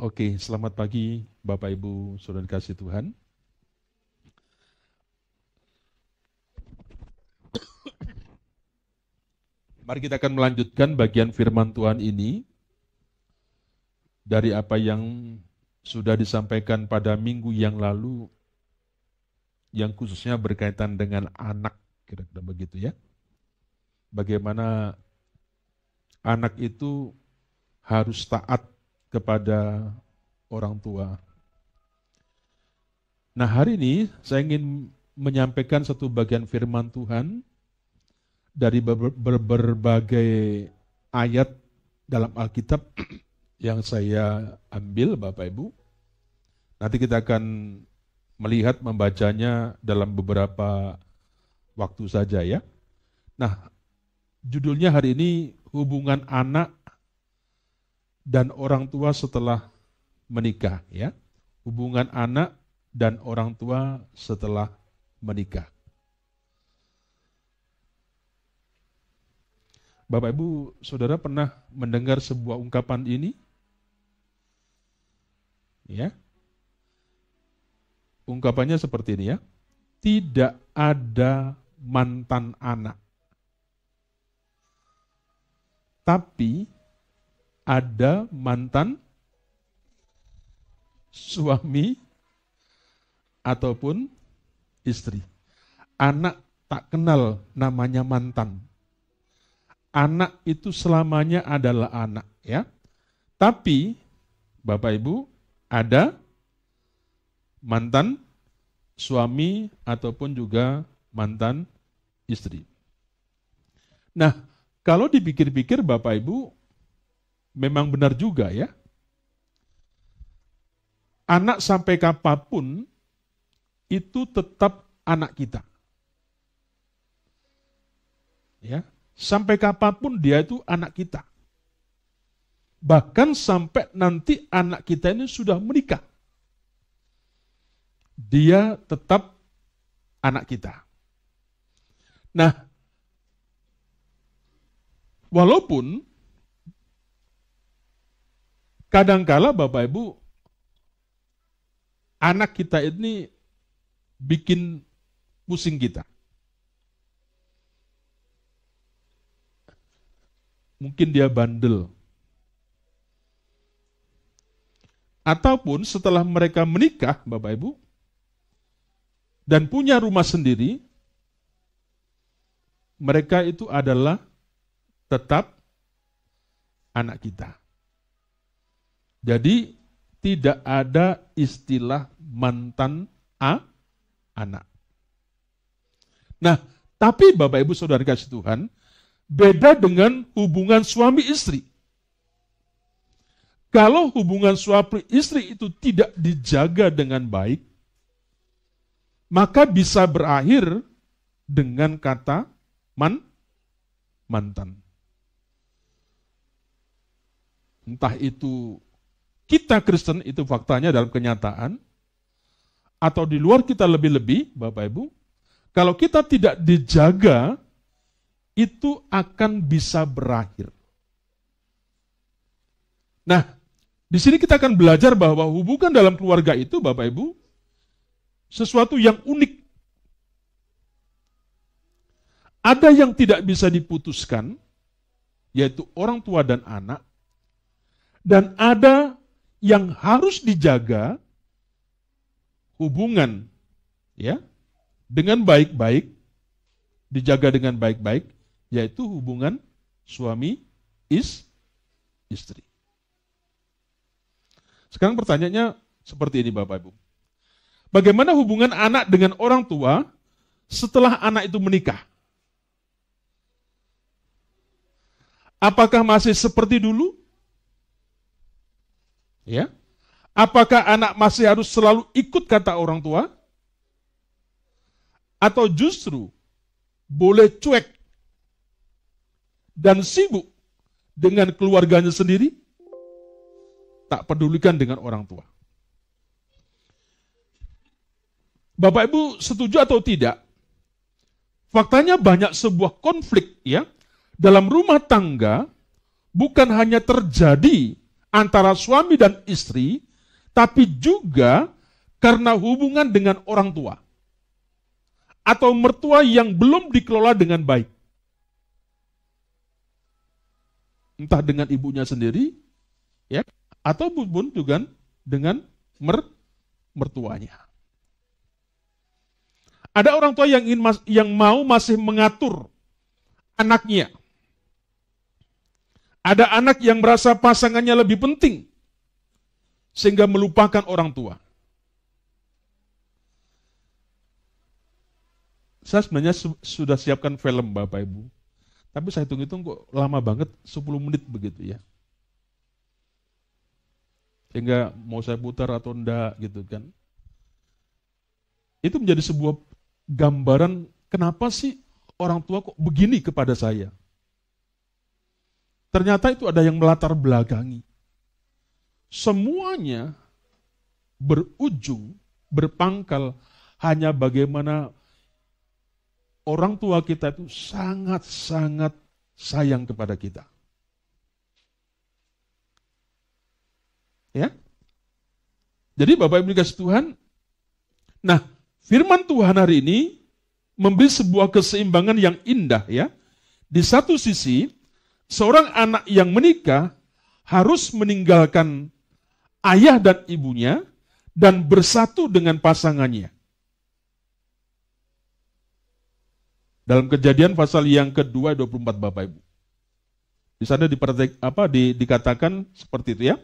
Oke, selamat pagi Bapak Ibu Saudara kasih Tuhan. Mari kita akan melanjutkan bagian firman Tuhan ini dari apa yang sudah disampaikan pada minggu yang lalu, yang khususnya berkaitan dengan anak, kira-kira begitu ya. Bagaimana anak itu harus taat kepada orang tua. Nah, hari ini saya ingin menyampaikan satu bagian firman Tuhan dari berbagai ayat dalam Alkitab yang saya ambil, Bapak Ibu. Nanti kita akan melihat, membacanya dalam beberapa waktu saja ya. Nah, judulnya hari ini hubungan anak dan orang tua setelah menikah ya. Hubungan anak dan orang tua setelah menikah. Bapak Ibu, Saudara pernah mendengar sebuah ungkapan ini? Ya. Ungkapannya seperti ini ya. Tidak ada mantan anak. Tapi ada mantan suami ataupun istri. Anak tak kenal namanya mantan. Anak itu selamanya adalah anak, ya. Tapi Bapak Ibu, ada mantan suami ataupun juga mantan istri. Nah, kalau dipikir-pikir Bapak Ibu, memang benar juga ya. Anak sampai kapanpun itu tetap anak kita. Ya, sampai kapanpun dia itu anak kita. Bahkan sampai nanti anak kita ini sudah menikah. Dia tetap anak kita. Nah, walaupun kadangkala Bapak Ibu, anak kita ini bikin pusing kita. Mungkin dia bandel. Ataupun setelah mereka menikah, Bapak Ibu, dan punya rumah sendiri, mereka itu adalah tetap anak kita. Jadi tidak ada istilah mantan anak. Nah, tapi Bapak Ibu Saudara kasih Tuhan, beda dengan hubungan suami istri. Kalau hubungan suami istri itu tidak dijaga dengan baik, maka bisa berakhir dengan kata mantan. Entah itu kita Kristen, itu faktanya dalam kenyataan, atau di luar kita lebih-lebih, Bapak Ibu, kalau kita tidak dijaga, itu akan bisa berakhir. Nah, di sini kita akan belajar bahwa hubungan dalam keluarga itu, Bapak Ibu, sesuatu yang unik. Ada yang tidak bisa diputuskan, yaitu orang tua dan anak, dan ada yang harus dijaga hubungan ya dengan baik-baik, dijaga dengan baik-baik, yaitu hubungan suami istri. Sekarang pertanyaannya seperti ini Bapak Ibu. Bagaimana hubungan anak dengan orang tua setelah anak itu menikah? Apakah masih seperti dulu? Ya. Apakah anak masih harus selalu ikut kata orang tua? Atau justru boleh cuek dan sibuk dengan keluarganya sendiri? Tak pedulikan dengan orang tua. Bapak Ibu setuju atau tidak? Faktanya banyak sebuah konflik ya dalam rumah tangga bukan hanya terjadi antara suami dan istri, tapi juga karena hubungan dengan orang tua atau mertua yang belum dikelola dengan baik. Entah dengan ibunya sendiri, ya, atau pun juga dengan mertuanya. Ada orang tua yang mau masih mengatur anaknya. Ada anak yang merasa pasangannya lebih penting, sehingga melupakan orang tua. Saya sebenarnya sudah siapkan film Bapak Ibu, tapi saya hitung-hitung kok lama banget, 10 menit begitu ya. Sehingga mau saya putar atau enggak gitu kan. Itu menjadi sebuah gambaran kenapa sih orang tua kok begini kepada saya. Ternyata itu ada yang melatar belakangi. Semuanya berujung, berpangkal hanya bagaimana orang tua kita itu sangat-sangat sayang kepada kita. Ya. Jadi Bapak Ibu dikasih Tuhan, nah firman Tuhan hari ini memberi sebuah keseimbangan yang indah ya. Di satu sisi, seorang anak yang menikah harus meninggalkan ayah dan ibunya dan bersatu dengan pasangannya. Dalam Kejadian pasal yang kedua 24 Bapak Ibu. Di sana dikatakan seperti itu ya.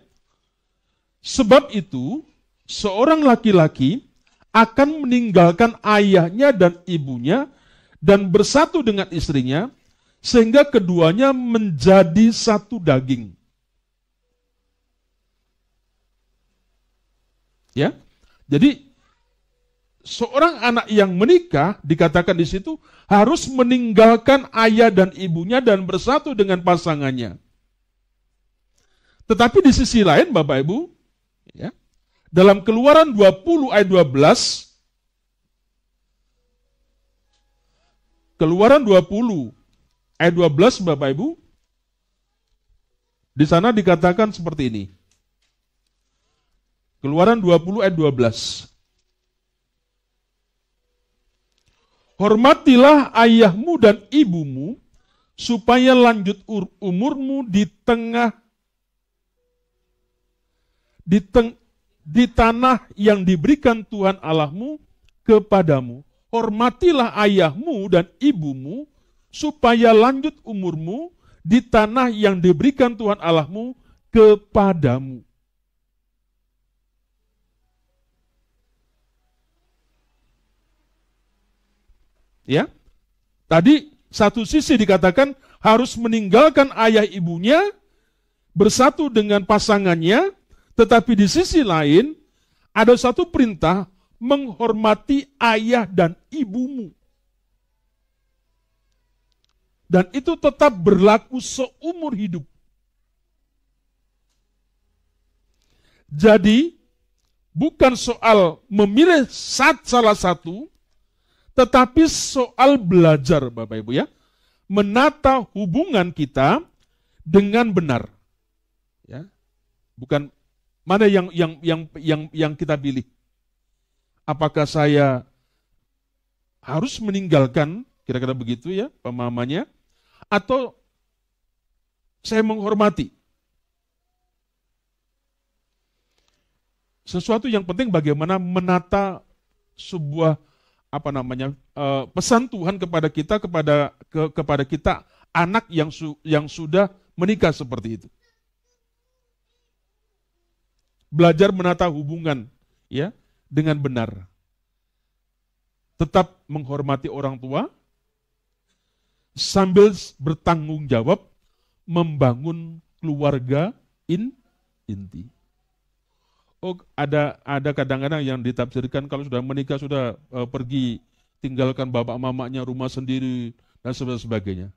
Sebab itu, seorang laki-laki akan meninggalkan ayahnya dan ibunya dan bersatu dengan istrinya, sehingga keduanya menjadi satu daging. Ya, jadi seorang anak yang menikah dikatakan di situ harus meninggalkan ayah dan ibunya dan bersatu dengan pasangannya. Tetapi di sisi lain, Bapak Ibu, ya, dalam Keluaran 20 ayat 12, Keluaran 20 ayat 12, Bapak Ibu, di sana dikatakan seperti ini. Keluaran 20 ayat 12. Hormatilah ayahmu dan ibumu, supaya lanjut umurmu di tanah yang diberikan Tuhan Allahmu kepadamu. Hormatilah ayahmu dan ibumu, supaya lanjut umurmu di tanah yang diberikan Tuhan Allahmu kepadamu. Ya, tadi satu sisi dikatakan harus meninggalkan ayah ibunya, bersatu dengan pasangannya, tetapi di sisi lain ada satu perintah menghormati ayah dan ibumu. Dan itu tetap berlaku seumur hidup. Jadi, bukan soal memilih salah satu, tetapi soal belajar, Bapak Ibu ya, menata hubungan kita dengan benar. Ya. Bukan mana yang kita pilih. Apakah saya harus meninggalkan, kira-kira begitu ya pemahamannya, atau saya menghormati. Sesuatu yang penting bagaimana menata sebuah pesan Tuhan kepada kita, kepada kita anak yang sudah menikah seperti itu. Belajar menata hubungan ya dengan benar. Tetap menghormati orang tua sambil bertanggung jawab membangun keluarga inti. Oh, ada kadang-kadang yang ditafsirkan kalau sudah menikah sudah pergi tinggalkan bapak mamanya, rumah sendiri dan sebagainya.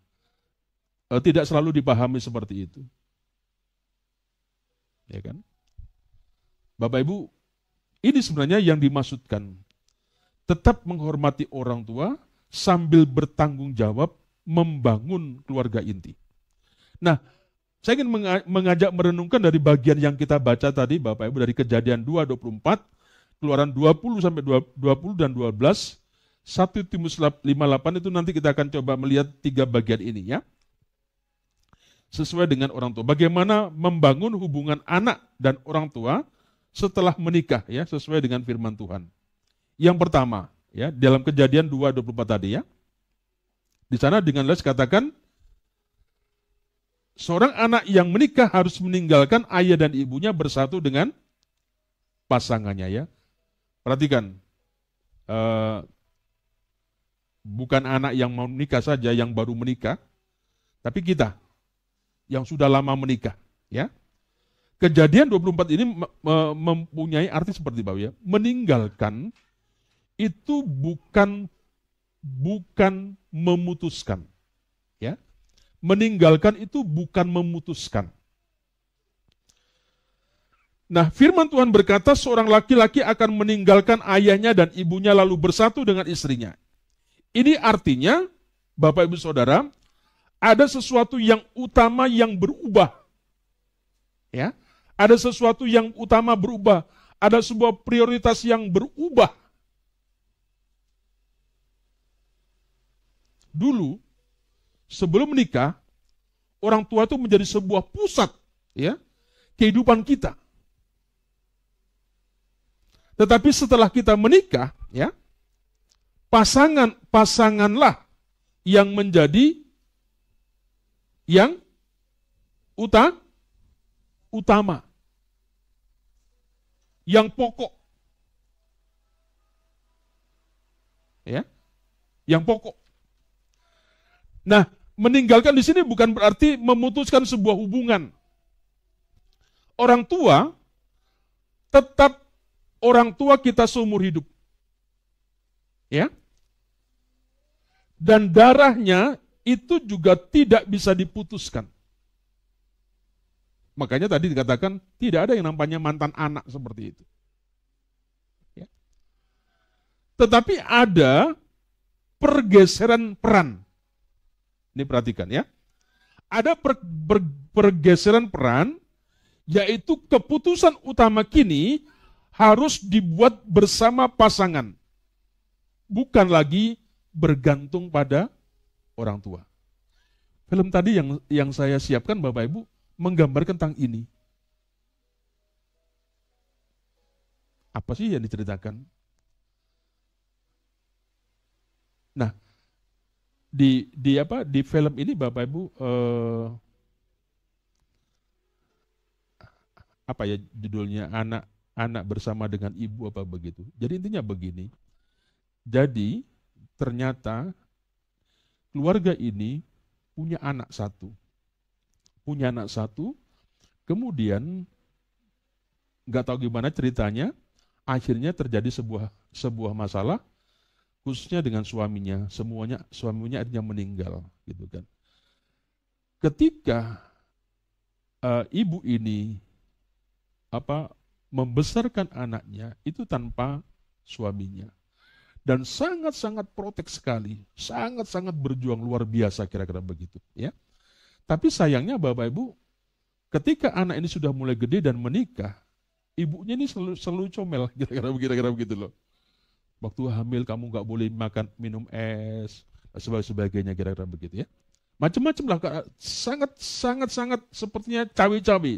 Tidak selalu dipahami seperti itu. Ya kan? Bapak Ibu, ini sebenarnya yang dimaksudkan. Tetap menghormati orang tua sambil bertanggung jawab membangun keluarga inti. Nah, Saya ingin mengajak merenungkan dari bagian yang kita baca tadi, Bapak Ibu, dari Kejadian 2:24, Keluaran 20 sampai 20 dan 12, 1 Timotius 5:8 itu nanti kita akan coba melihat 3 bagian ini ya. Sesuai dengan orang tua. Bagaimana membangun hubungan anak dan orang tua setelah menikah ya, sesuai dengan firman Tuhan. Yang pertama, ya, dalam Kejadian 2:24 tadi ya. Di sana dengan jelas katakan seorang anak yang menikah harus meninggalkan ayah dan ibunya bersatu dengan pasangannya ya. Perhatikan, bukan anak yang mau menikah saja, yang baru menikah, tapi kita yang sudah lama menikah ya. Kejadian 24 ini mempunyai arti seperti Bapak ya. Meninggalkan itu bukan memutuskan. Ya. Meninggalkan itu bukan memutuskan. Nah, firman Tuhan berkata seorang laki-laki akan meninggalkan ayahnya dan ibunya lalu bersatu dengan istrinya. Ini artinya, Bapak Ibu Saudara, ada sesuatu yang utama yang berubah. Ya. Ada sesuatu yang utama berubah. Ada sebuah prioritas yang berubah. Dulu, sebelum menikah, orang tua itu menjadi sebuah pusat ya, kehidupan kita. Tetapi setelah kita menikah, ya, pasanganlah yang menjadi yang utama, yang pokok, ya, yang pokok. Nah, meninggalkan di sini bukan berarti memutuskan sebuah hubungan. Orang tua tetap orang tua kita seumur hidup. Ya. Dan darahnya itu juga tidak bisa diputuskan. Makanya tadi dikatakan tidak ada yang namanya mantan anak seperti itu. Ya. Tetapi ada pergeseran peran. Ini perhatikan ya. Ada pergeseran peran, yaitu keputusan utama kini harus dibuat bersama pasangan. Bukan lagi bergantung pada orang tua. Film tadi yang saya siapkan Bapak Ibu menggambarkan tentang ini. Apa sih yang diceritakan? Nah, di film ini Bapak Ibu apa ya judulnya, anak bersama dengan ibu apa begitu. Jadi intinya begini. Jadi ternyata keluarga ini punya anak satu. Kemudian nggak tahu gimana ceritanya, akhirnya terjadi sebuah masalah, khususnya dengan suaminya. Suaminya akhirnya meninggal, gitu kan. Ketika ibu ini membesarkan anaknya itu tanpa suaminya. Dan sangat-sangat protek sekali, sangat-sangat berjuang luar biasa kira-kira begitu, ya. Tapi sayangnya Bapak Ibu, ketika anak ini sudah mulai gede dan menikah, ibunya ini selalu comel, kira-kira begitu loh. Waktu hamil kamu nggak boleh minum es, dan sebagainya, kira-kira begitu ya. Macam-macam lah, sangat sepertinya cawe-cawe.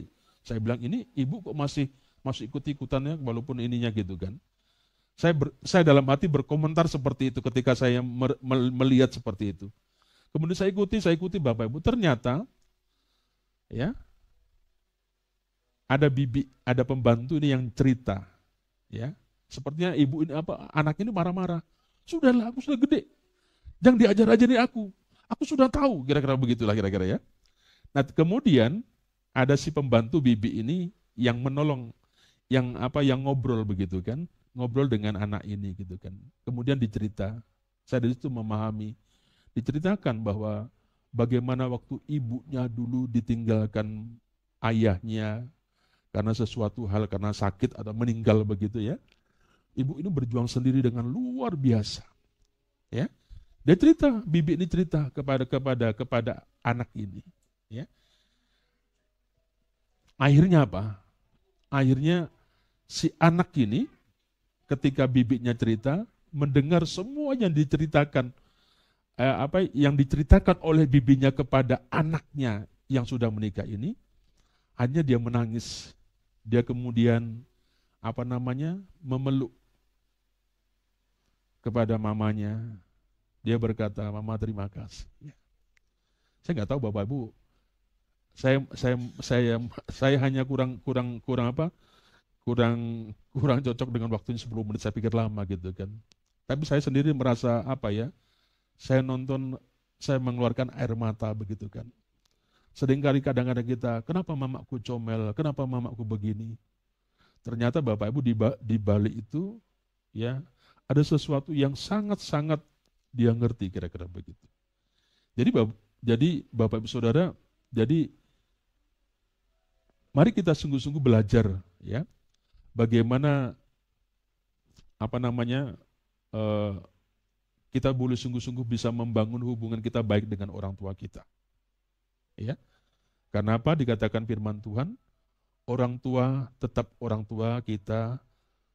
Saya bilang ini ibu kok masih ikut-ikutannya walaupun ininya gitu kan. Saya dalam hati berkomentar seperti itu ketika saya melihat seperti itu. Kemudian saya ikuti Bapak Ibu. Ternyata ya ada pembantu ini yang cerita, ya. Sepertinya ibu ini anak ini marah-marah. Sudahlah, aku sudah gede. Jangan diajar-ajari aku. Aku sudah tahu, kira-kira begitulah kira-kira ya. Nah, kemudian ada si pembantu bibi ini yang menolong, yang ngobrol begitu kan. Ngobrol dengan anak ini gitu kan. Kemudian dicerita, saya dari situ memahami, diceritakan bahwa bagaimana waktu ibunya dulu ditinggalkan ayahnya karena sesuatu hal, karena sakit atau meninggal begitu ya. Ibu ini berjuang sendiri dengan luar biasa. Ya. Dia cerita, bibi ini cerita kepada anak ini, ya. Akhirnya apa? Akhirnya si anak ini ketika bibitnya cerita, mendengar semua yang diceritakan, yang diceritakan oleh bibinya kepada anaknya yang sudah menikah ini, hanya dia menangis. Dia kemudian memeluk kepada mamanya. Dia berkata, "Mama, terima kasih." Ya. Saya nggak tahu Bapak Ibu, saya hanya kurang cocok dengan waktunya 10 menit, saya pikir lama gitu kan. Tapi saya sendiri merasa saya nonton, saya mengeluarkan air mata begitu kan. Seringkali kadang-kadang kita, kenapa mamaku comel, kenapa mamaku begini. Ternyata Bapak Ibu di balik itu ya ada sesuatu yang sangat-sangat dia ngerti, kira-kira begitu. Jadi Bapak Ibu Saudara, jadi mari kita sungguh-sungguh belajar ya bagaimana kita boleh sungguh-sungguh bisa membangun hubungan kita baik dengan orang tua kita. Ya. Karena apa? Dikatakan firman Tuhan, orang tua tetap orang tua kita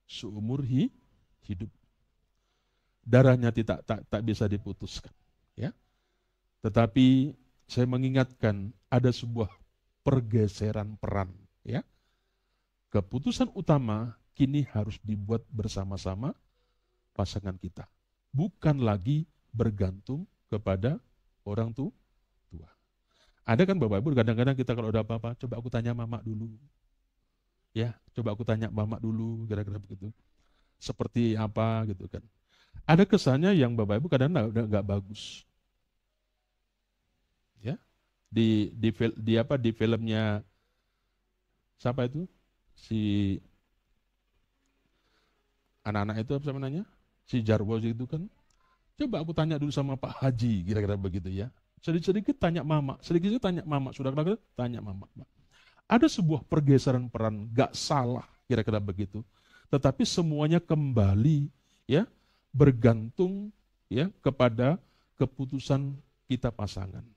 seumur hidup. Darahnya tak bisa diputuskan, ya. Tetapi saya mengingatkan ada sebuah pergeseran peran, ya. Keputusan utama kini harus dibuat bersama-sama pasangan kita. Bukan lagi bergantung kepada orang tua. Ada kan Bapak Ibu, kadang-kadang kita kalau ada apa-apa, coba aku tanya mama dulu. Ya, coba aku tanya mama dulu, kira-kira begitu. Seperti apa gitu kan. Ada kesannya yang Bapak Ibu kadang-kadang nggak bagus. Ya. Di filmnya siapa itu? Si anak-anak itu apa namanya? Si Jarwo itu kan. Coba aku tanya dulu sama Pak Haji, kira-kira begitu ya. Sedikit-sedikit tanya mama, sedikit-sedikit tanya mama, sudah tanya mama. Ada sebuah pergeseran peran, gak salah, kira-kira begitu. Tetapi semuanya kembali ya bergantung ya kepada keputusan kita pasangan.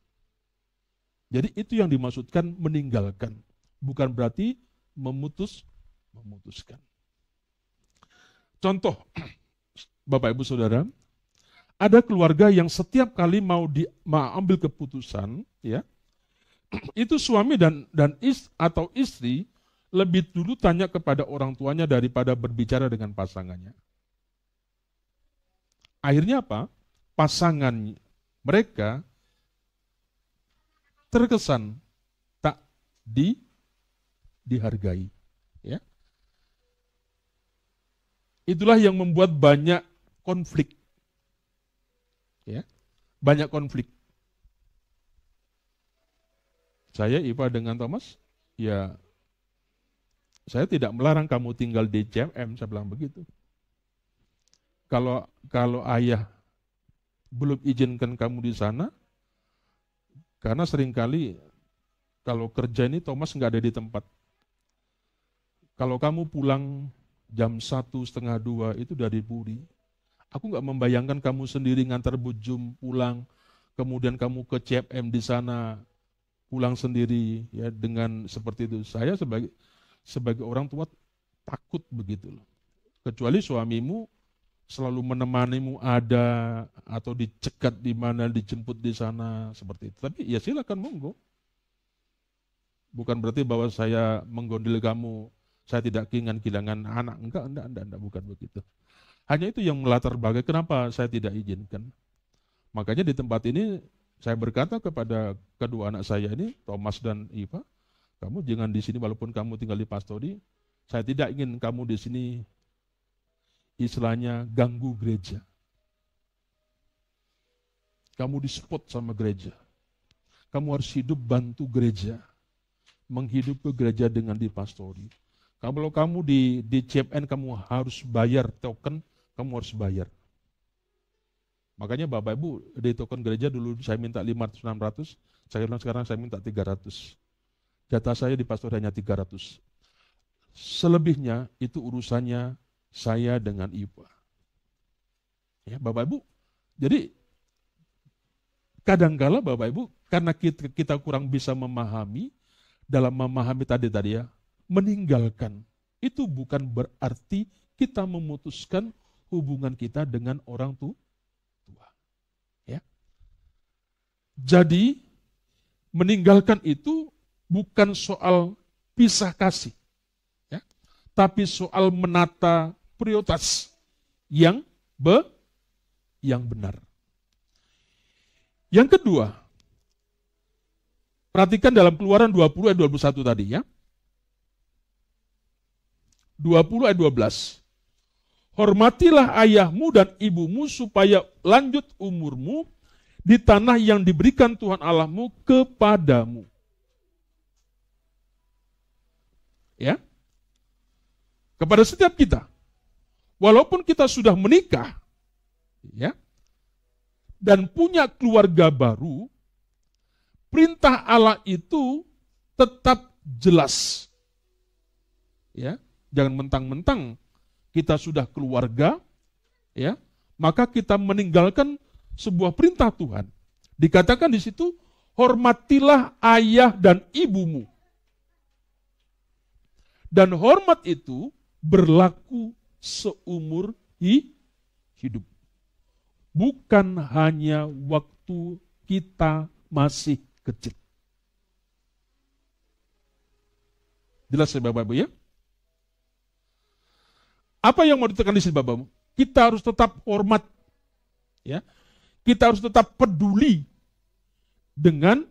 Jadi itu yang dimaksudkan meninggalkan, bukan berarti memutuskan. Contoh, Bapak Ibu Saudara, ada keluarga yang setiap kali mau ambil keputusan, ya, itu suami atau istri lebih dulu tanya kepada orang tuanya daripada berbicara dengan pasangannya. Akhirnya apa? Pasangan mereka terkesan tak dihargai. Ya. Itulah yang membuat banyak konflik. Ya, banyak konflik. Saya Iva dengan Thomas, ya saya tidak melarang kamu tinggal di CMM, saya bilang begitu. Kalau ayah belum izinkan kamu di sana, karena seringkali kalau kerja ini Thomas nggak ada di tempat. Kalau kamu pulang jam 1:30 itu dari Puri, aku nggak membayangkan kamu sendiri ngantar bujum pulang, kemudian kamu ke CMM di sana, pulang sendiri ya dengan seperti itu. Saya sebagai orang tua takut begitu loh. Kecuali suamimu selalu menemanimu ada atau dicegat di mana, dijemput di sana seperti itu. Tapi ya silakan monggo. Bukan berarti bahwa saya menggondil kamu, saya tidak ingin kehilangan anak. Enggak, bukan begitu. Hanya itu yang melatar belakang kenapa saya tidak izinkan. Makanya di tempat ini saya berkata kepada kedua anak saya ini, Thomas dan Iva, kamu jangan di sini walaupun kamu tinggal di Pastori, saya tidak ingin kamu di sini istilahnya ganggu gereja. Kamu di-spot sama gereja. Kamu harus hidup bantu gereja. Menghidupi gereja dengan di Pastori. Kalau kamu di CMN kamu harus bayar token, kamu harus bayar. Makanya Bapak Ibu di token gereja dulu saya minta 500-600, sekarang saya minta 300. Data saya di Pastor hanya 300. Selebihnya itu urusannya saya dengan Iva. Ya, Bapak Ibu. Jadi kadangkala Bapak Ibu karena kita kurang bisa memahami dalam memahami tadi ya, meninggalkan itu bukan berarti kita memutuskan hubungan kita dengan orang tua. Ya. Jadi meninggalkan itu bukan soal pisah kasih, ya, tapi soal menata prioritas yang benar. Yang kedua, perhatikan dalam Keluaran 20 ayat 21 tadi ya. 20 ayat 12. Hormatilah ayahmu dan ibumu supaya lanjut umurmu di tanah yang diberikan Tuhan Allahmu kepadamu. Ya. Kepada setiap kita, walaupun kita sudah menikah, ya, dan punya keluarga baru, perintah Allah itu tetap jelas. Ya, jangan mentang-mentang kita sudah keluarga, ya, maka kita meninggalkan sebuah perintah Tuhan. Dikatakan di situ, hormatilah ayah dan ibumu. Dan hormat itu berlaku seumur hidup. Bukan hanya waktu kita masih kecil. Jelas ya Bapak-Ibu ya? Apa yang mau ditekan di sini Bapak-Ibu? Kita harus tetap hormat. Ya. Kita harus tetap peduli dengan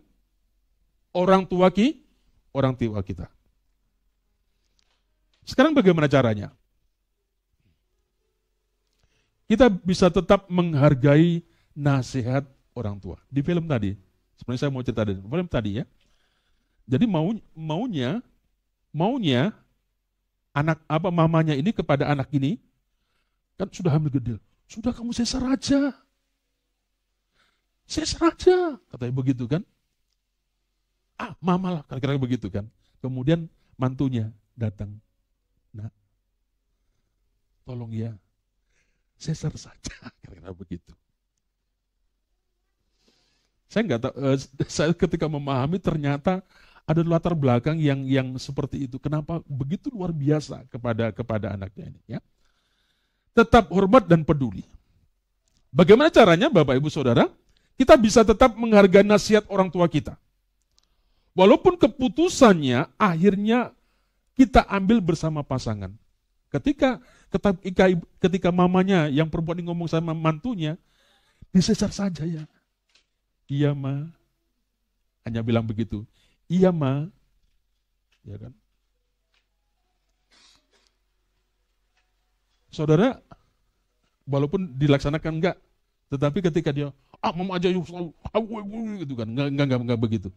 orang tua kita. Sekarang bagaimana caranya? Kita bisa tetap menghargai nasihat orang tua. Di film tadi, sebenarnya saya mau cerita dari film tadi ya. Jadi maunya anak mamanya ini kepada anak ini kan sudah hamil gede. Sudah kamu sesar aja. Sesar aja, katanya begitu kan. Mama lah, kira-kira begitu kan. Kemudian mantunya datang. Nah, tolong ya, sesar saja, kira-kira begitu. Saya nggak tahu, saya ketika memahami ternyata ada latar belakang yang seperti itu. Kenapa begitu luar biasa kepada anaknya ini? Ya, tetap hormat dan peduli. Bagaimana caranya, Bapak Ibu Saudara? Kita bisa tetap menghargai nasihat orang tua kita. Walaupun keputusannya akhirnya kita ambil bersama pasangan. Ketika mamanya yang perempuan ini ngomong sama mantunya, disesar saja ya. Iya ma. Hanya bilang begitu. Iya ma. Ya kan? Saudara, walaupun dilaksanakan enggak, tetapi ketika dia mama aja gitu kan, enggak begitu.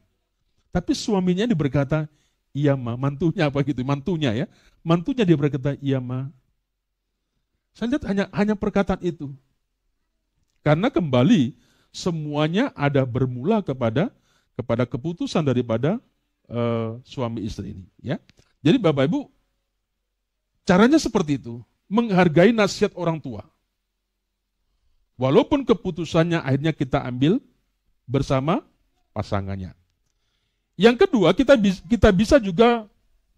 Tapi suaminya dia berkata, iya ma, mantunya apa gitu, mantunya ya. Mantunya dia berkata, iya ma. Saya lihat hanya perkataan itu. Karena kembali semuanya ada bermula kepada keputusan daripada suami istri ini, ya. Jadi Bapak Ibu, caranya seperti itu, menghargai nasihat orang tua. Walaupun keputusannya akhirnya kita ambil bersama pasangannya. Yang kedua, kita bisa juga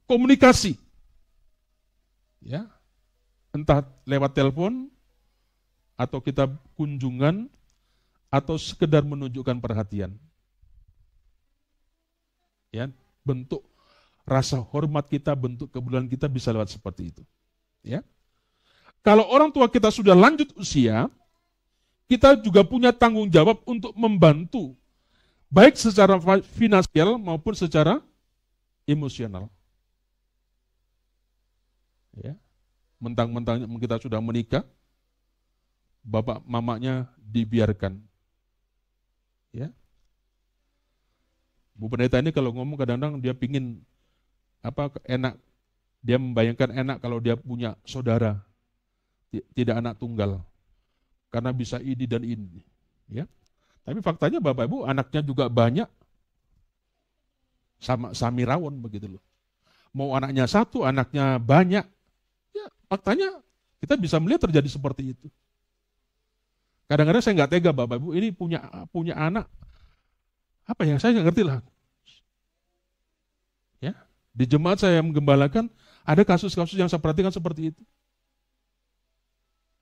komunikasi. Ya. Entah lewat telepon, atau kita kunjungan, atau sekedar menunjukkan perhatian. Ya, bentuk rasa hormat kita, bentuk kepedulian kita bisa lewat seperti itu. Ya. Kalau orang tua kita sudah lanjut usia, kita juga punya tanggung jawab untuk membantu, baik secara finansial maupun secara emosional. Ya. Mentang-mentang kita sudah menikah, bapak mamanya dibiarkan. Ya. Bu Pendeta ini kalau ngomong kadang-kadang dia pingin enak, dia membayangkan enak kalau dia punya saudara, tidak anak tunggal. Karena bisa ini dan ini, ya. Tapi faktanya Bapak Ibu anaknya juga banyak, sama Samirawon begitu loh. Mau anaknya satu, anaknya banyak, ya faktanya kita bisa melihat terjadi seperti itu. Kadang-kadang saya nggak tega Bapak Ibu, ini punya anak, apa ya, saya nggak ngerti lah. Di jemaat saya yang menggembalakan, ada kasus-kasus yang saya perhatikan seperti itu.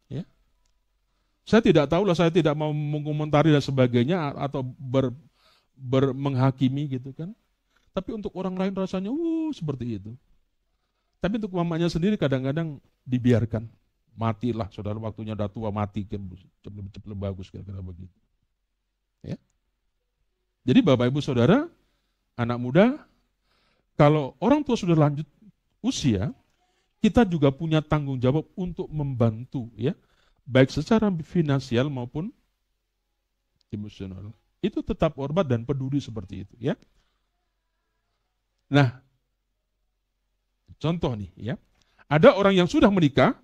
Ya. Saya tidak tahu lah, saya tidak mau mengomentari dan sebagainya atau menghakimi gitu kan. Tapi untuk orang lain rasanya seperti itu. Tapi untuk mamanya sendiri kadang-kadang dibiarkan. Matilah saudara, waktunya udah tua, mati kan lebih bagus kira-kira begitu. Ya. Jadi Bapak Ibu Saudara, anak muda, kalau orang tua sudah lanjut usia, kita juga punya tanggung jawab untuk membantu ya, baik secara finansial maupun emosional. Itu tetap hormat dan peduli seperti itu ya. Nah, contoh nih ya, ada orang yang sudah menikah,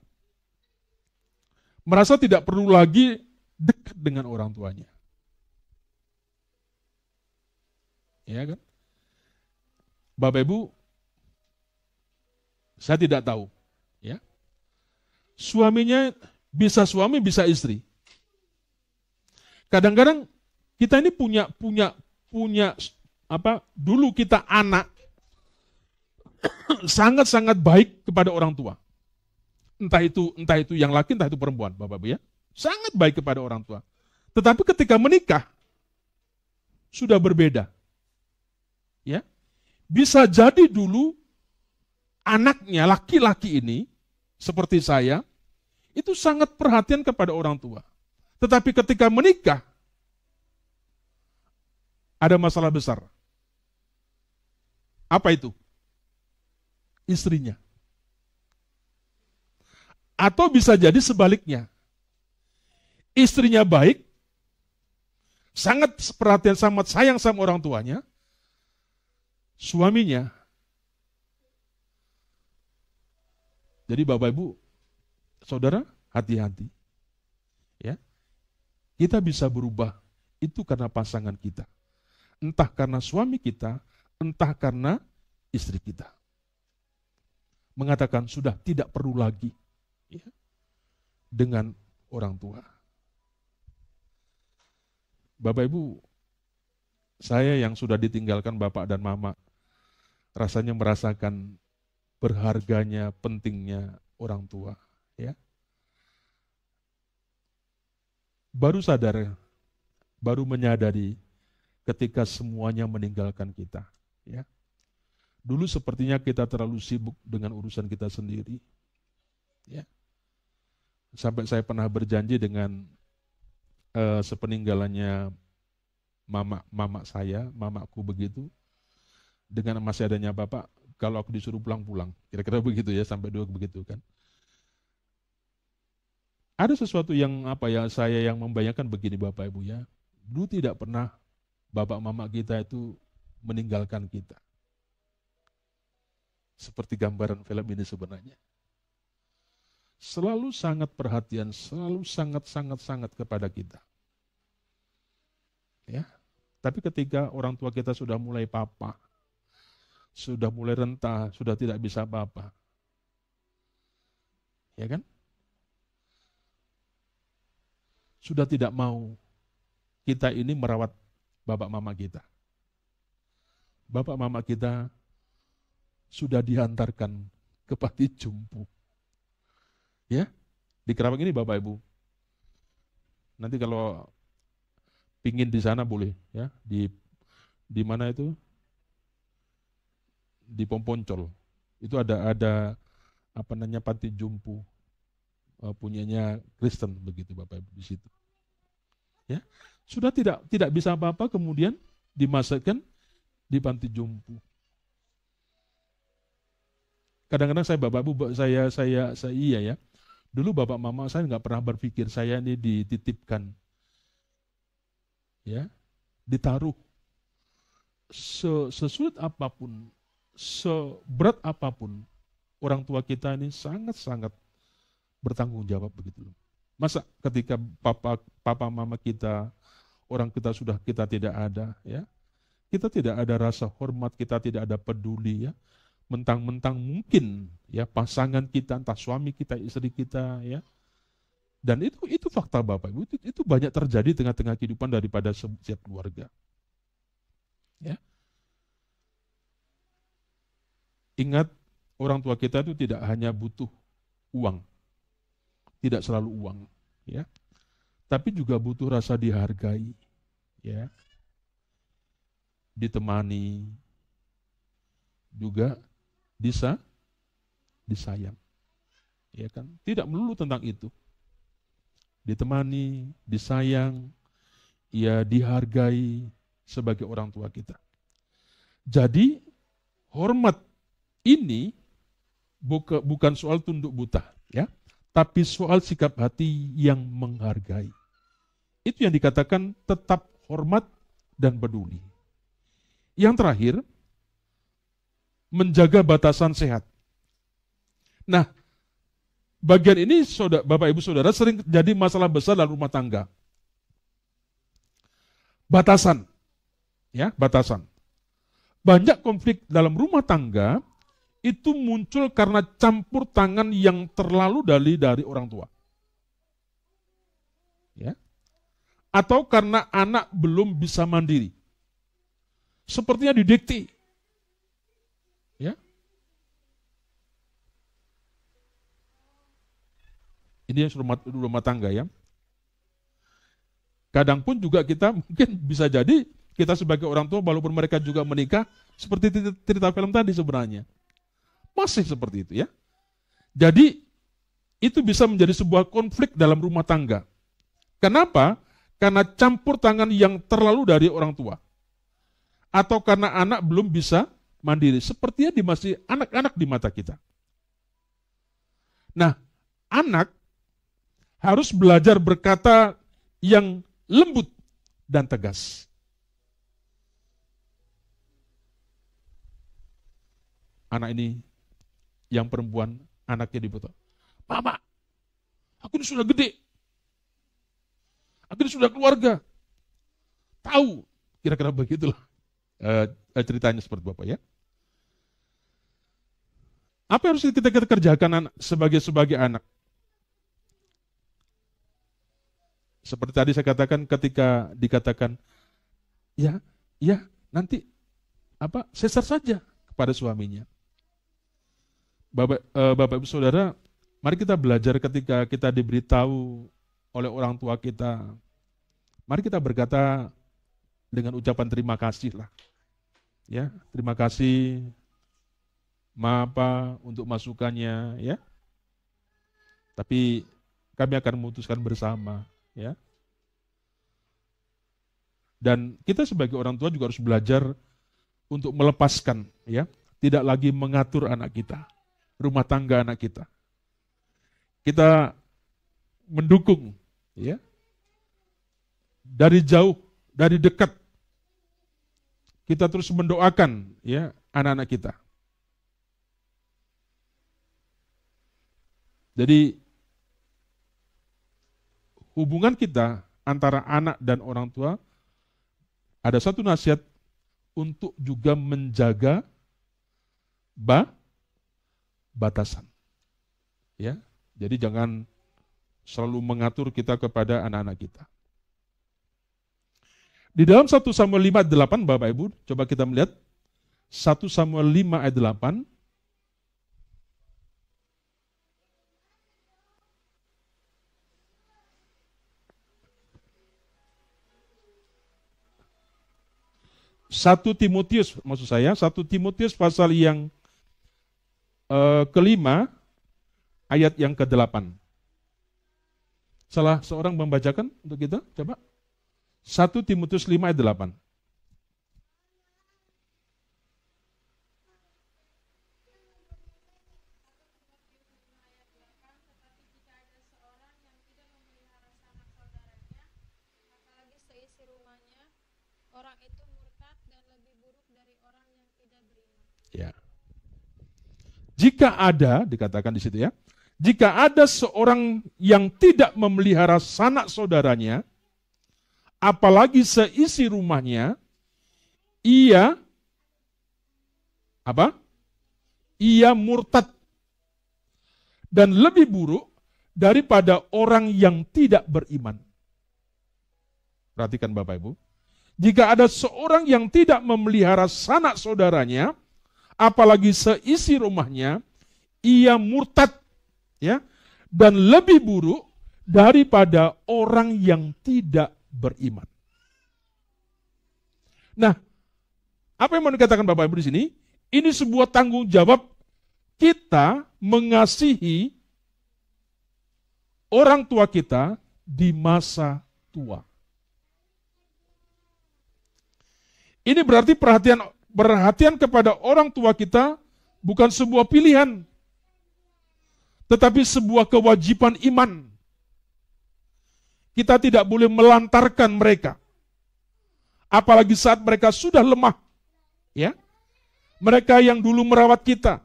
merasa tidak perlu lagi dekat dengan orang tuanya. Ya kan? Bapak Ibu, saya tidak tahu. Ya. Suaminya bisa suami, bisa istri. Kadang-kadang kita ini punya dulu kita anak sangat-sangat baik kepada orang tua. Entah itu yang laki, entah itu perempuan, Bapak Ibu ya. Sangat baik kepada orang tua. Tetapi ketika menikah, sudah berbeda. Ya. Bisa jadi dulu anaknya, laki-laki ini, seperti saya, itu sangat perhatian kepada orang tua. Tetapi ketika menikah, ada masalah besar. Apa itu? Istrinya. Atau bisa jadi sebaliknya. Istrinya baik, sangat perhatian, sangat sayang sama orang tuanya, suaminya. Jadi Bapak Ibu, Saudara, hati-hati. Ya. Kita bisa berubah, itu karena pasangan kita. Entah karena suami kita, entah karena istri kita. Mengatakan sudah tidak perlu lagi ya, dengan orang tua. Bapak Ibu, saya yang sudah ditinggalkan Bapak dan Mama, rasanya merasakan berharganya, pentingnya orang tua. Ya. Baru sadar, baru menyadari ketika semuanya meninggalkan kita. Ya. Dulu sepertinya kita terlalu sibuk dengan urusan kita sendiri. Ya. Sampai saya pernah berjanji dengan sepeninggalannya mama saya, mamaku begitu, dengan masih adanya Bapak, kalau aku disuruh pulang-pulang, kira-kira begitu ya, sampai dua begitu kan. Ada sesuatu yang saya yang membayangkan begini Bapak Ibu ya, dulu tidak pernah Bapak Mama kita itu meninggalkan kita. Seperti gambaran film ini sebenarnya. Selalu sangat perhatian, selalu sangat kepada kita. Ya. Tapi ketika orang tua kita sudah mulai papa, sudah mulai renta, sudah tidak bisa apa-apa. Ya kan? Sudah tidak mau kita ini merawat bapak mama kita. Bapak mama kita sudah dihantarkan ke panti jompo. Ya, di Kerawang ini Bapak Ibu. Nanti kalau pingin di sana boleh, ya, di mana itu? Di Pomponcol. Itu ada panti jompo punyanya Kristen begitu Bapak Ibu di situ. Ya, sudah tidak bisa apa-apa kemudian dimasukkan di panti jompo. Kadang-kadang saya Bapak Ibu saya iya ya. Dulu bapak mama saya nggak pernah berpikir saya ini dititipkan, ya, ditaruh sesulit apapun, seberat apapun, orang tua kita ini sangat bertanggung jawab begitu. Masa ketika papa mama kita, orang kita sudah kita tidak ada, ya, kita tidak ada rasa hormat, kita tidak ada peduli, ya. Mentang-mentang mungkin ya pasangan kita, entah suami kita, istri kita, ya. Dan itu fakta Bapak Ibu, itu banyak terjadi tengah-tengah kehidupan daripada setiap keluarga. Ya. Ingat, orang tua kita itu tidak hanya butuh uang, tidak selalu uang, ya, tapi juga butuh rasa dihargai, ya, ditemani, juga disayang, ya kan? Tidak melulu tentang itu, ditemani, disayang, ya dihargai sebagai orang tua kita. Jadi hormat ini bukan soal tunduk buta, ya, tapi soal sikap hati yang menghargai. Itu yang dikatakan tetap hormat dan peduli. Yang terakhir, menjaga batasan sehat. Nah, bagian ini Bapak Ibu Saudara sering jadi masalah besar dalam rumah tangga. Batasan, ya, batasan. Banyak konflik dalam rumah tangga itu muncul karena campur tangan yang terlalu dari orang tua. Ya. Atau karena anak belum bisa mandiri. Sepertinya didikte. Ya. Ini yang rumah tangga, ya. Kadang pun juga kita mungkin bisa jadi kita sebagai orang tua walaupun mereka juga menikah seperti cerita film tadi sebenarnya. Masih seperti itu, ya. Jadi itu bisa menjadi sebuah konflik dalam rumah tangga. Kenapa? Karena campur tangan yang terlalu dari orang tua. Atau karena anak belum bisa mandiri. Sepertinya masih anak-anak di mata kita. Nah, anak harus belajar berkata yang lembut dan tegas. Anak ini yang perempuan, anaknya dibutuh. Mama, aku ini sudah gede. Aku ini sudah keluarga. Tahu, kira-kira begitulah ceritanya seperti Bapak, ya. Apa yang harus kita kerjakan sebagai anak? Seperti tadi saya katakan ketika dikatakan, ya nanti sesar saja kepada suaminya. Bapak Ibu Saudara, mari kita belajar ketika kita diberitahu oleh orang tua kita. Mari kita berkata dengan ucapan terima kasih lah. Ya, terima kasih Mapa untuk masukannya, ya. Tapi kami akan memutuskan bersama, ya. Dan kita sebagai orang tua juga harus belajar untuk melepaskan, ya, tidak lagi mengatur anak kita, rumah tangga anak kita. Kita mendukung, ya, dari jauh, dari dekat. Kita terus mendoakan, ya, anak-anak kita. Jadi hubungan kita antara anak dan orang tua ada satu nasihat untuk juga menjaga batasan. Ya, jadi jangan selalu mengatur kita kepada anak-anak kita. Di dalam 1 Samuel 5 ayat 8, Bapak Ibu, coba kita melihat 1 Samuel 5 ayat 8. Satu Timotius, maksud saya, 1 Timotius pasal yang kelima, ayat yang ke-8. Salah seorang membacakan untuk kita, coba. 1 Timotius 5 ayat 8. Ya. Jika ada, dikatakan di situ, ya, jika ada seorang yang tidak memelihara sanak saudaranya, apalagi seisi rumahnya, ia murtad dan lebih buruk daripada orang yang tidak beriman. Perhatikan Bapak Ibu, jika ada seorang yang tidak memelihara sanak saudaranya, apalagi seisi rumahnya, ia murtad, ya, dan lebih buruk daripada orang yang tidak beriman. Nah, apa yang mau dikatakan Bapak Ibu di sini? Ini sebuah tanggung jawab kita mengasihi orang tua kita di masa tua. Ini berarti perhatian kepada orang tua kita bukan sebuah pilihan, tetapi sebuah kewajiban iman. Kita tidak boleh melantarkan mereka, apalagi saat mereka sudah lemah. Ya, mereka yang dulu merawat kita,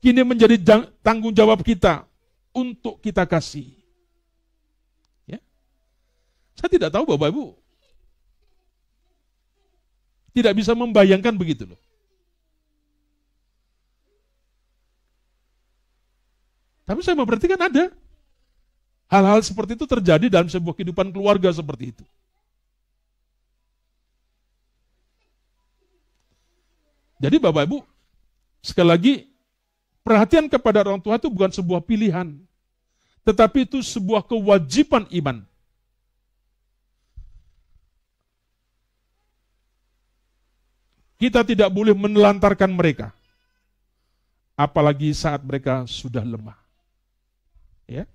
kini menjadi tanggung jawab kita untuk kita kasih. Ya, saya tidak tahu Bapak Ibu tidak bisa membayangkan begitu loh. Tapi saya memperhatikan ada hal-hal seperti itu terjadi dalam sebuah kehidupan keluarga seperti itu. Jadi Bapak Ibu, sekali lagi, perhatian kepada orang tua itu bukan sebuah pilihan, tetapi itu sebuah kewajiban iman. Kita tidak boleh menelantarkan mereka, apalagi saat mereka sudah lemah. Ya,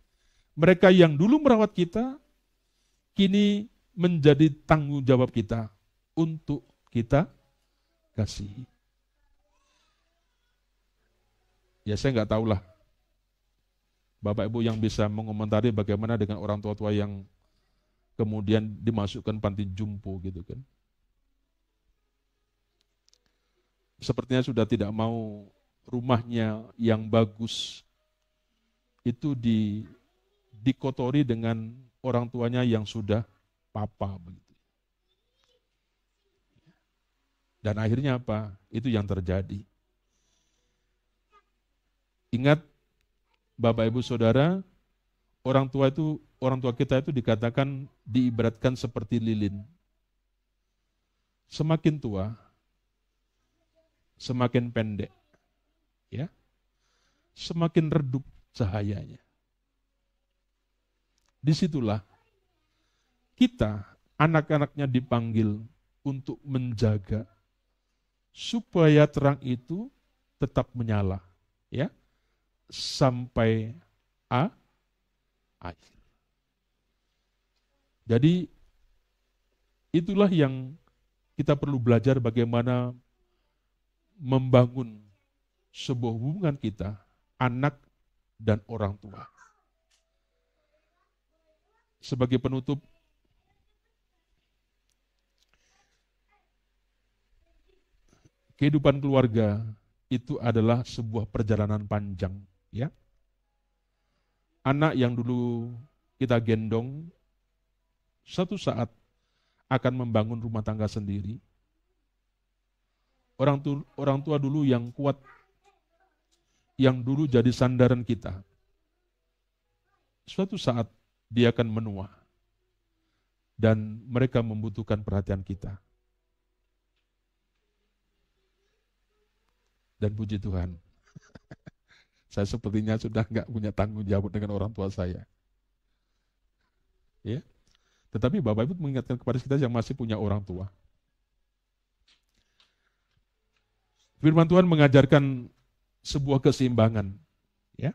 mereka yang dulu merawat kita, kini menjadi tanggung jawab kita untuk kita kasihi. Ya saya nggak tahulah Bapak Ibu yang bisa mengomentari bagaimana dengan orang tua-tua yang kemudian dimasukkan panti jompo gitu kan. Sepertinya sudah tidak mau rumahnya yang bagus itu dikotori dengan orang tuanya yang sudah papa begitu. Dan akhirnya apa? Itu yang terjadi. Ingat Bapak Ibu Saudara, orang tua kita itu dikatakan diibaratkan seperti lilin. Semakin tua, semakin pendek, ya, semakin redup cahayanya. Disitulah kita, anak-anaknya dipanggil untuk menjaga supaya terang itu tetap menyala, ya, sampai akhir. Jadi itulah yang kita perlu belajar bagaimana membangun sebuah hubungan kita, anak dan orang tua. Sebagai penutup, kehidupan keluarga itu adalah sebuah perjalanan panjang, ya. Anak yang dulu kita gendong, suatu saat akan membangun rumah tangga sendiri. Orang tua dulu yang kuat, yang dulu jadi sandaran kita, suatu saat dia akan menua, dan mereka membutuhkan perhatian kita. Dan puji Tuhan, saya sepertinya sudah nggak punya tanggung jawab dengan orang tua saya. Ya, tetapi Bapak Ibu mengingatkan kepada kita yang masih punya orang tua. Firman Tuhan mengajarkan sebuah keseimbangan. Ya,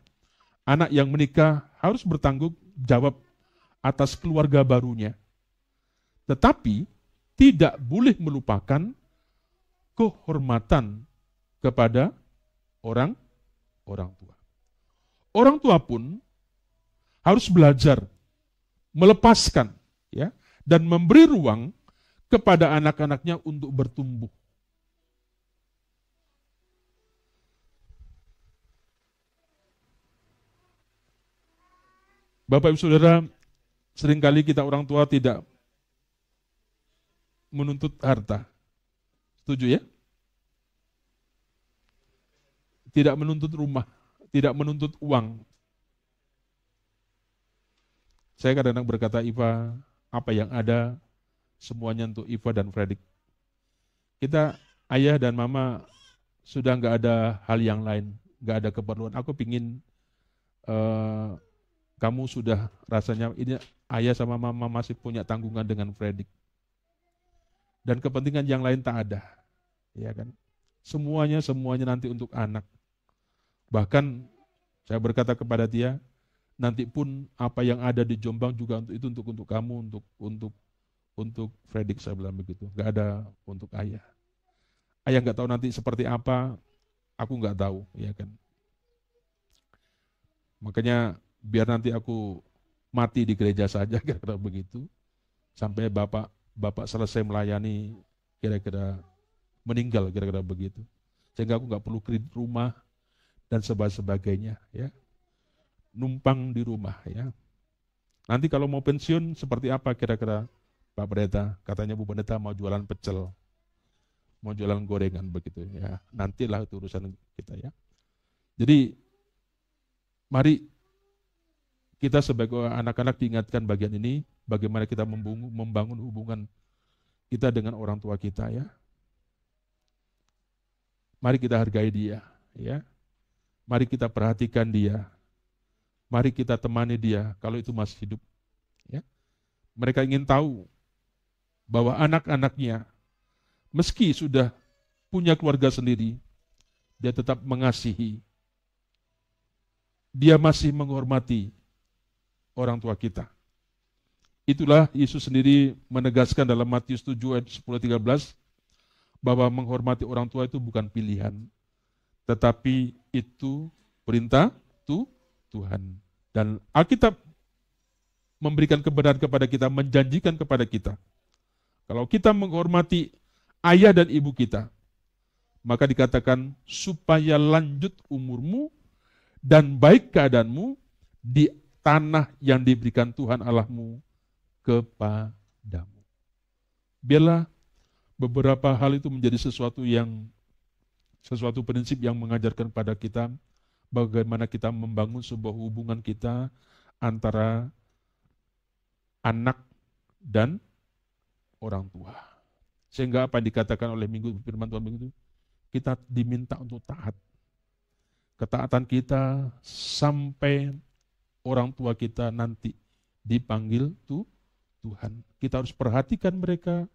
anak yang menikah harus bertanggung jawab atas keluarga barunya, tetapi tidak boleh melupakan kehormatan kepada orang tua. Orang tua pun harus belajar melepaskan, ya, dan memberi ruang kepada anak-anaknya untuk bertumbuh. Bapak Ibu Saudara, seringkali kita orang tua tidak menuntut harta. Setuju ya? Tidak menuntut rumah, tidak menuntut uang. Saya kadang-kadang berkata, Iva, apa yang ada semuanya untuk Iva dan Fredrik. Kita ayah dan mama sudah nggak ada hal yang lain, nggak ada keperluan. Aku pingin kamu sudah rasanya ini ayah sama mama masih punya tanggungan dengan Fredrik. Dan kepentingan yang lain tak ada. Ya kan? Semuanya nanti untuk anak. Bahkan saya berkata kepada dia, nanti pun apa yang ada di Jombang juga untuk kamu, untuk Fredrik, saya bilang begitu. Gak ada untuk ayah. Ayah nggak tahu nanti seperti apa, aku nggak tahu, ya kan. Makanya biar nanti aku mati di gereja saja, kira-kira begitu, sampai bapak selesai melayani, kira-kira meninggal, kira-kira begitu. Sehingga aku nggak perlu kredit rumah dan sebagainya, ya. Numpang di rumah, ya. Nanti kalau mau pensiun seperti apa kira-kira Pak Pendeta? Katanya Bu Pendeta mau jualan pecel, mau jualan gorengan begitu, ya. Nantilah itu urusan kita, ya. Jadi mari kita sebagai anak-anak diingatkan bagian ini, bagaimana kita membangun hubungan kita dengan orang tua kita, ya. Mari kita hargai dia, ya. Mari kita perhatikan dia. Mari kita temani dia kalau itu masih hidup, ya. Mereka ingin tahu bahwa anak-anaknya meski sudah punya keluarga sendiri, dia tetap mengasihi. Dia masih menghormati orang tua kita. Itulah Yesus sendiri menegaskan dalam Matius 7 ayat 10-13 bahwa menghormati orang tua itu bukan pilihan, tetapi itu perintah Tuhan. Dan Alkitab memberikan kebenaran kepada kita, menjanjikan kepada kita, kalau kita menghormati ayah dan ibu kita, maka dikatakan supaya lanjut umurmu dan baik keadaanmu di tanah yang diberikan Tuhan Allahmu kepadamu. Biarlah beberapa hal itu menjadi sesuatu prinsip yang mengajarkan pada kita bagaimana kita membangun sebuah hubungan kita antara anak dan orang tua. Sehingga apa yang dikatakan oleh firman Tuhan begitu, kita diminta untuk taat. Ketaatan kita sampai orang tua kita nanti dipanggil Tuhan. Kita harus perhatikan mereka,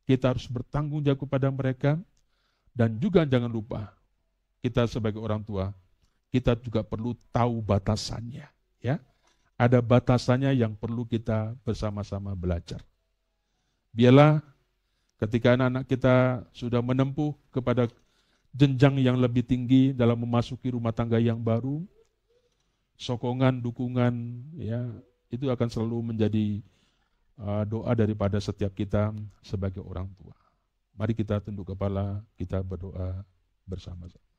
kita harus bertanggung jawab kepada mereka, dan juga jangan lupa, kita sebagai orang tua, kita juga perlu tahu batasannya, ya. Ada batasannya yang perlu kita bersama-sama belajar. Biarlah ketika anak-anak kita sudah menempuh kepada jenjang yang lebih tinggi dalam memasuki rumah tangga yang baru, sokongan, dukungan, ya, itu akan selalu menjadi doa daripada setiap kita sebagai orang tua. Mari kita tunduk kepala, kita berdoa bersama-sama.